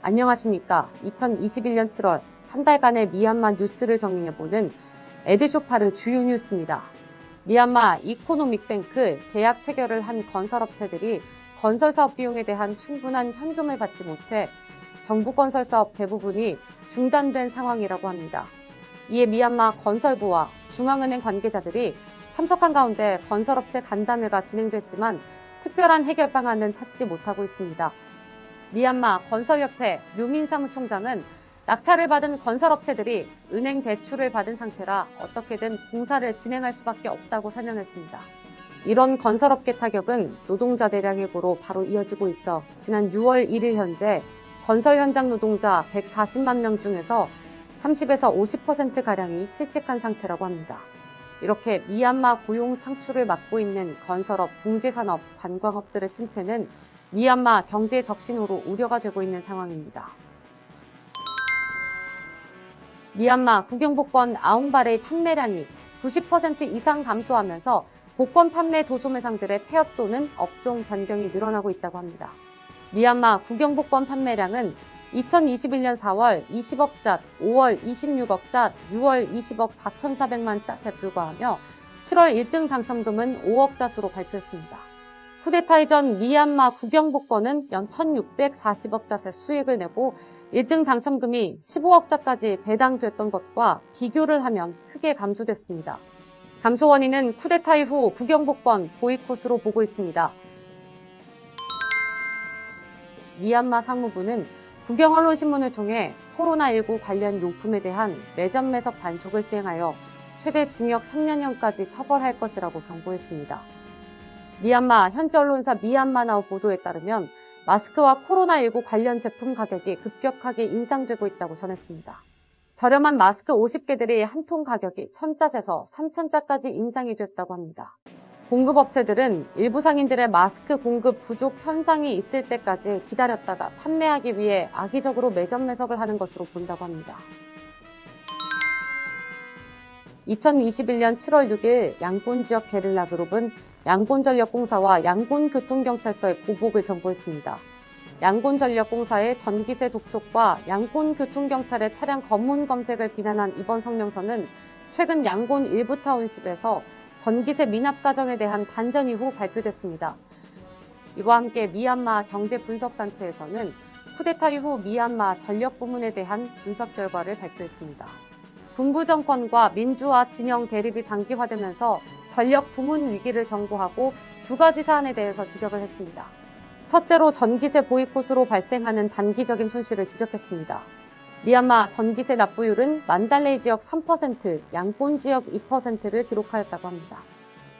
안녕하십니까. 2021년 7월 한 달간의 미얀마 뉴스를 정리해보는 에드쇼파르 주요 뉴스입니다. 미얀마 이코노믹뱅크 계약 체결을 한 건설업체들이 건설사업 비용에 대한 충분한 현금을 받지 못해 정부 건설사업 대부분이 중단된 상황이라고 합니다. 이에 미얀마 건설부와 중앙은행 관계자들이 참석한 가운데 건설업체 간담회가 진행됐지만 특별한 해결 방안은 찾지 못하고 있습니다. 미얀마 건설협회 류민 사무총장은 낙찰을 받은 건설업체들이 은행 대출을 받은 상태라 어떻게든 공사를 진행할 수밖에 없다고 설명했습니다. 이런 건설업계 타격은 노동자 대량 해고로 바로 이어지고 있어 지난 6월 1일 현재 건설 현장 노동자 140만 명 중에서 30에서 50%가량이 실직한 상태라고 합니다. 이렇게 미얀마 고용 창출을 막고 있는 건설업, 공제산업, 관광업들의 침체는 미얀마 경제 적신호로 우려가 되고 있는 상황입니다. 미얀마 국영복권 아웅발의 판매량이 90% 이상 감소하면서 복권 판매 도소매상들의 폐업 또는 업종 변경이 늘어나고 있다고 합니다. 미얀마 국영복권 판매량은 2021년 4월 20억 잣, 5월 26억 잣, 6월 20억 4,400만 잣에 불과하며 7월 1등 당첨금은 5억 잣으로 발표했습니다. 쿠데타 이전 미얀마 국영복권은 연 1,640억 잣의 수익을 내고 1등 당첨금이 15억 잣까지 배당됐던 것과 비교를 하면 크게 감소됐습니다. 감소 원인은 쿠데타 이후 국영복권 보이콧으로 보고 있습니다. 미얀마 상무부는 국영언론신문을 통해 코로나19 관련 용품에 대한 매점 매석 단속을 시행하여 최대 징역 3년형까지 처벌할 것이라고 경고했습니다. 미얀마 현지 언론사 미얀마나우 보도에 따르면 마스크와 코로나19 관련 제품 가격이 급격하게 인상되고 있다고 전했습니다. 저렴한 마스크 50개들이 한 통 가격이 1,000잣에서 3,000잣까지 인상이 됐다고 합니다. 공급업체들은 일부 상인들의 마스크 공급 부족 현상이 있을 때까지 기다렸다가 판매하기 위해 악의적으로 매점 매석을 하는 것으로 본다고 합니다. 2021년 7월 6일 양곤 지역 게릴라 그룹은 양곤전력공사와 양곤교통경찰서에 보복을 경고했습니다. 양곤전력공사의 전기세 독촉과 양곤교통경찰의 차량 검문 검색을 비난한 이번 성명서는 최근 양곤 일부 타운십에서 전기세 미납 과정에 대한 단전 이후 발표됐습니다. 이와 함께 미얀마 경제분석단체에서는 쿠데타 이후 미얀마 전력 부문에 대한 분석 결과를 발표했습니다. 군부 정권과 민주화 진영 대립이 장기화되면서 전력 부문 위기를 경고하고 두 가지 사안에 대해서 지적을 했습니다. 첫째로 전기세 보이콧으로 발생하는 단기적인 손실을 지적했습니다. 미얀마 전기세 납부율은 만달레이 지역 3%, 양곤 지역 2%를 기록하였다고 합니다.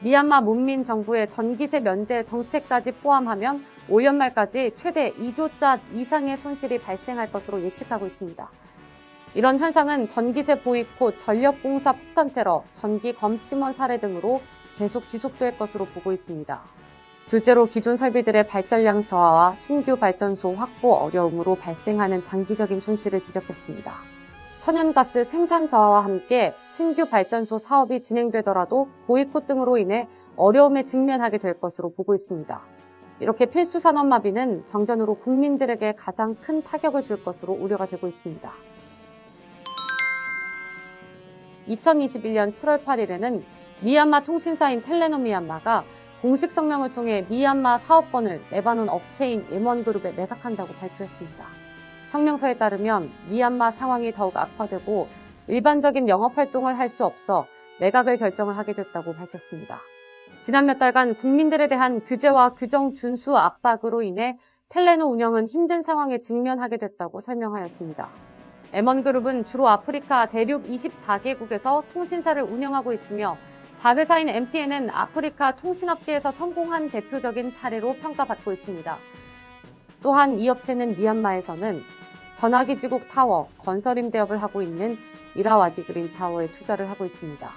미얀마 문민 정부의 전기세 면제 정책까지 포함하면 올 연말까지 최대 2조 잣 이상의 손실이 발생할 것으로 예측하고 있습니다. 이런 현상은 전기세 보이콧, 전력공사 폭탄 테러, 전기 검침원 사례 등으로 계속 지속될 것으로 보고 있습니다. 둘째로 기존 설비들의 발전량 저하와 신규 발전소 확보 어려움으로 발생하는 장기적인 손실을 지적했습니다. 천연가스 생산 저하와 함께 신규 발전소 사업이 진행되더라도 보이콧 등으로 인해 어려움에 직면하게 될 것으로 보고 있습니다. 이렇게 필수 산업 마비는 정전으로 국민들에게 가장 큰 타격을 줄 것으로 우려가 되고 있습니다. 2021년 7월 8일에는 미얀마 통신사인 텔레노 미얀마가 공식 성명을 통해 미얀마 사업권을 레바논 업체인 M1그룹에 매각한다고 발표했습니다. 성명서에 따르면 미얀마 상황이 더욱 악화되고 일반적인 영업활동을 할 수 없어 매각을 결정을 하게 됐다고 밝혔습니다. 지난 몇 달간 국민들에 대한 규제와 규정 준수 압박으로 인해 텔레노 운영은 힘든 상황에 직면하게 됐다고 설명하였습니다. M1그룹은 주로 아프리카 대륙 24개국에서 통신사를 운영하고 있으며 자회사인 MTN은 아프리카 통신업계에서 성공한 대표적인 사례로 평가받고 있습니다. 또한 이 업체는 미얀마에서는 전화기지국 타워, 건설 임대업을 하고 있는 이라와디 그린 타워에 투자를 하고 있습니다.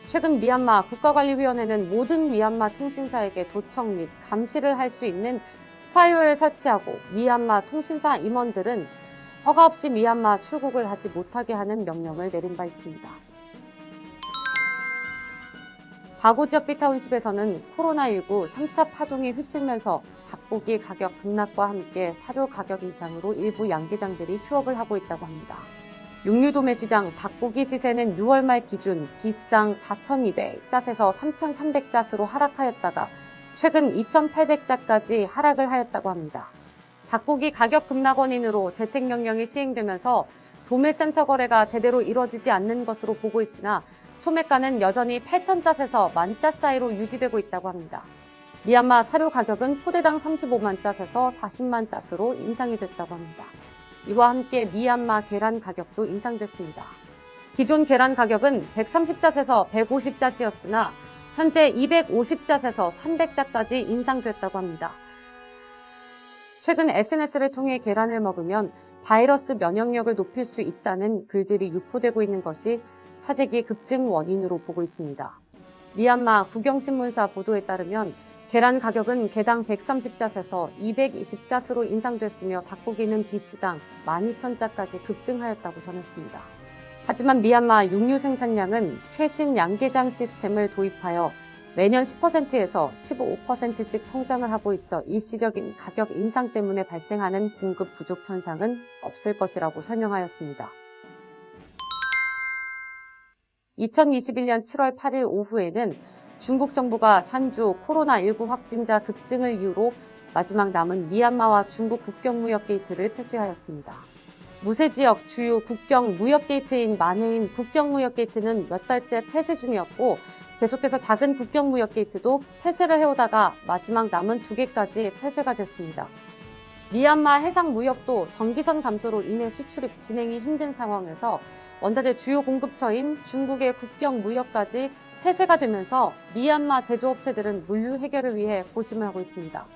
최근 미얀마 국가관리위원회는 모든 미얀마 통신사에게 도청 및 감시를 할 수 있는 스파이웨어를 설치하고 미얀마 통신사 임원들은 허가 없이 미얀마 출국을 하지 못하게 하는 명령을 내린 바 있습니다. 바고 지역 B타운십에서는 코로나19 3차 파동이 휩쓸면서 닭고기 가격 급락과 함께 사료 가격 인상으로 일부 양계장들이 휴업을 하고 있다고 합니다. 육류 도매 시장 닭고기 시세는 6월 말 기준 비스당 4,200잣에서 3,300잣으로 하락하였다가 최근 2,800잣까지 하락을 하였다고 합니다. 닭고기 가격 급락 원인으로 재택명령이 시행되면서 도매센터 거래가 제대로 이루어지지 않는 것으로 보고 있으나 소매가는 여전히 8,000잣에서 10,000잣 사이로 유지되고 있다고 합니다. 미얀마 사료 가격은 포대당 35만 잣에서 40만 잣으로 인상이 됐다고 합니다. 이와 함께 미얀마 계란 가격도 인상됐습니다. 기존 계란 가격은 130잣에서 150잣이었으나 현재 250잣에서 300잣까지 인상됐다고 합니다. 최근 SNS를 통해 계란을 먹으면 바이러스 면역력을 높일 수 있다는 글들이 유포되고 있는 것이 사재기 급증 원인으로 보고 있습니다. 미얀마 국영신문사 보도에 따르면 계란 가격은 개당 130잣에서 220잣으로 인상됐으며 닭고기는 비스당 12,000잣까지 급등하였다고 전했습니다. 하지만 미얀마 육류 생산량은 최신 양계장 시스템을 도입하여 매년 10%에서 15%씩 성장을 하고 있어 일시적인 가격 인상 때문에 발생하는 공급 부족 현상은 없을 것이라고 설명하였습니다. 2021년 7월 8일 오후에는 중국 정부가 산주 코로나19 확진자 급증을 이유로 마지막 남은 미얀마와 중국 국경 무역 게이트를 폐쇄하였습니다. 무쇠지역 주요 국경 무역 게이트인 마네인 국경 무역 게이트는 몇 달째 폐쇄 중이었고 계속해서 작은 국경 무역 게이트도 폐쇄를 해오다가 마지막 남은 2개까지 폐쇄가 됐습니다. 미얀마 해상 무역도 전기선 감소로 인해 수출입 진행이 힘든 상황에서 원자재 주요 공급처인 중국의 국경 무역까지 폐쇄가 되면서 미얀마 제조업체들은 물류 해결을 위해 고심을 하고 있습니다.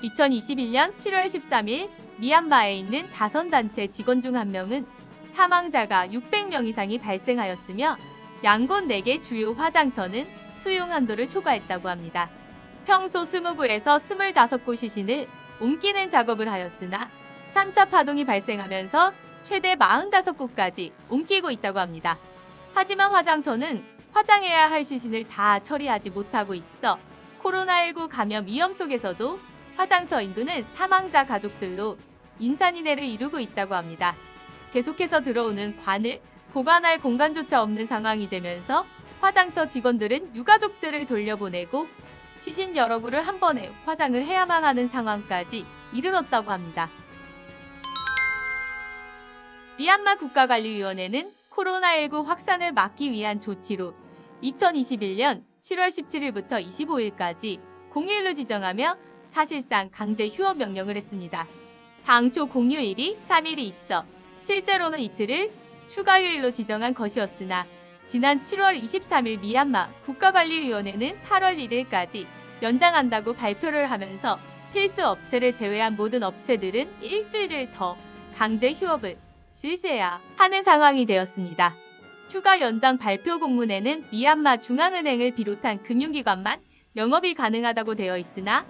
2021년 7월 13일 미얀마에 있는 자선단체 직원 중 한 명은 사망자가 600명 이상이 발생하였으며 양곤 4개 주요 화장터는 수용 한도를 초과했다고 합니다. 평소 20구에서 25곳 시신을 옮기는 작업을 하였으나 3차 파동이 발생하면서 최대 45곳까지 옮기고 있다고 합니다. 하지만 화장터는 화장해야 할 시신을 다 처리하지 못하고 있어 코로나19 감염 위험 속에서도 화장터 인구는 사망자 가족들로 인산인해를 이루고 있다고 합니다. 계속해서 들어오는 관을 보관할 공간조차 없는 상황이 되면서 화장터 직원들은 유가족들을 돌려보내고 시신 여러 구를 한 번에 화장을 해야만 하는 상황까지 이르렀다고 합니다. 미얀마 국가관리위원회는 코로나19 확산을 막기 위한 조치로 2021년 7월 17일부터 25일까지 공휴일로 지정하며 사실상 강제 휴업 명령을 했습니다. 당초 공휴일이 3일이 있어 실제로는 이틀을 추가 휴일로 지정한 것이었으나 지난 7월 23일 미얀마 국가관리위원회는 8월 1일까지 연장한다고 발표를 하면서 필수 업체를 제외한 모든 업체들은 일주일을 더 강제 휴업을 실시해야 하는 상황이 되었습니다. 추가 연장 발표 공문에는 미얀마 중앙은행을 비롯한 금융기관만 영업이 가능하다고 되어 있으나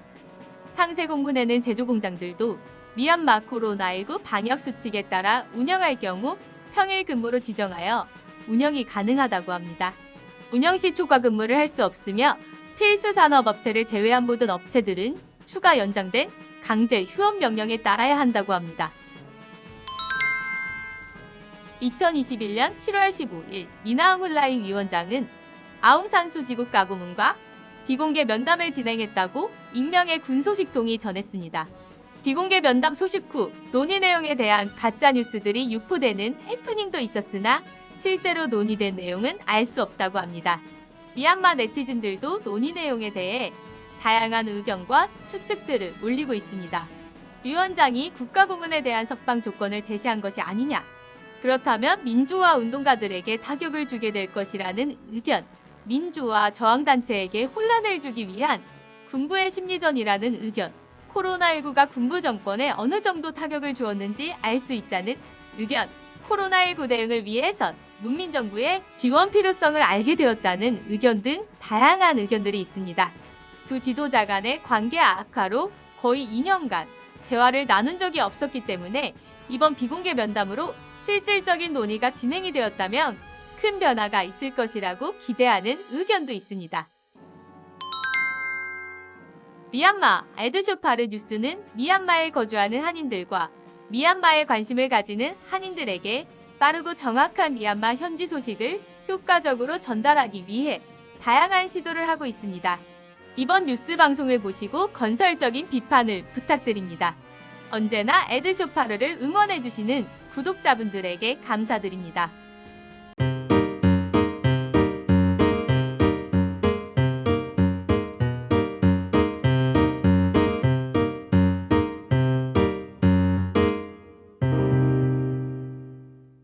상세 공문에는 제조공장들도 미얀마 코로나19 방역 수칙에 따라 운영할 경우 평일 근무로 지정하여 운영이 가능하다고 합니다. 운영 시 초과 근무를 할 수 없으며 필수 산업업체를 제외한 모든 업체들은 추가 연장된 강제 휴업 명령에 따라야 한다고 합니다. 2021년 7월 15일 미나옹 훌라잉 위원장은 아웅산수 지국 가고문과 비공개 면담을 진행했다고 익명의 군소식통이 전했습니다. 비공개 면담 소식 후 논의 내용에 대한 가짜뉴스들이 유포되는 해프닝도 있었으나 실제로 논의된 내용은 알 수 없다고 합니다. 미얀마 네티즌들도 논의 내용에 대해 다양한 의견과 추측들을 올리고 있습니다. 위원장이 국가고문에 대한 석방 조건을 제시한 것이 아니냐, 그렇다면 민주화 운동가들에게 타격을 주게 될 것이라는 의견, 민주화 저항단체에게 혼란을 주기 위한 군부의 심리전이라는 의견, 코로나19가 군부 정권에 어느 정도 타격을 주었는지 알 수 있다는 의견, 코로나19 대응을 위해선 문민정부의 지원 필요성을 알게 되었다는 의견 등 다양한 의견들이 있습니다. 두 지도자 간의 관계 악화로 거의 2년간 대화를 나눈 적이 없었기 때문에 이번 비공개 면담으로 실질적인 논의가 진행이 되었다면 큰 변화가 있을 것이라고 기대하는 의견도 있습니다. 미얀마 에드쇼파르 뉴스는 미얀마에 거주하는 한인들과 미얀마에 관심을 가지는 한인들에게 빠르고 정확한 미얀마 현지 소식을 효과적으로 전달하기 위해 다양한 시도를 하고 있습니다. 이번 뉴스 방송을 보시고 건설적인 비판을 부탁드립니다. 언제나 에드쇼파르를 응원해주시는 구독자분들에게 감사드립니다.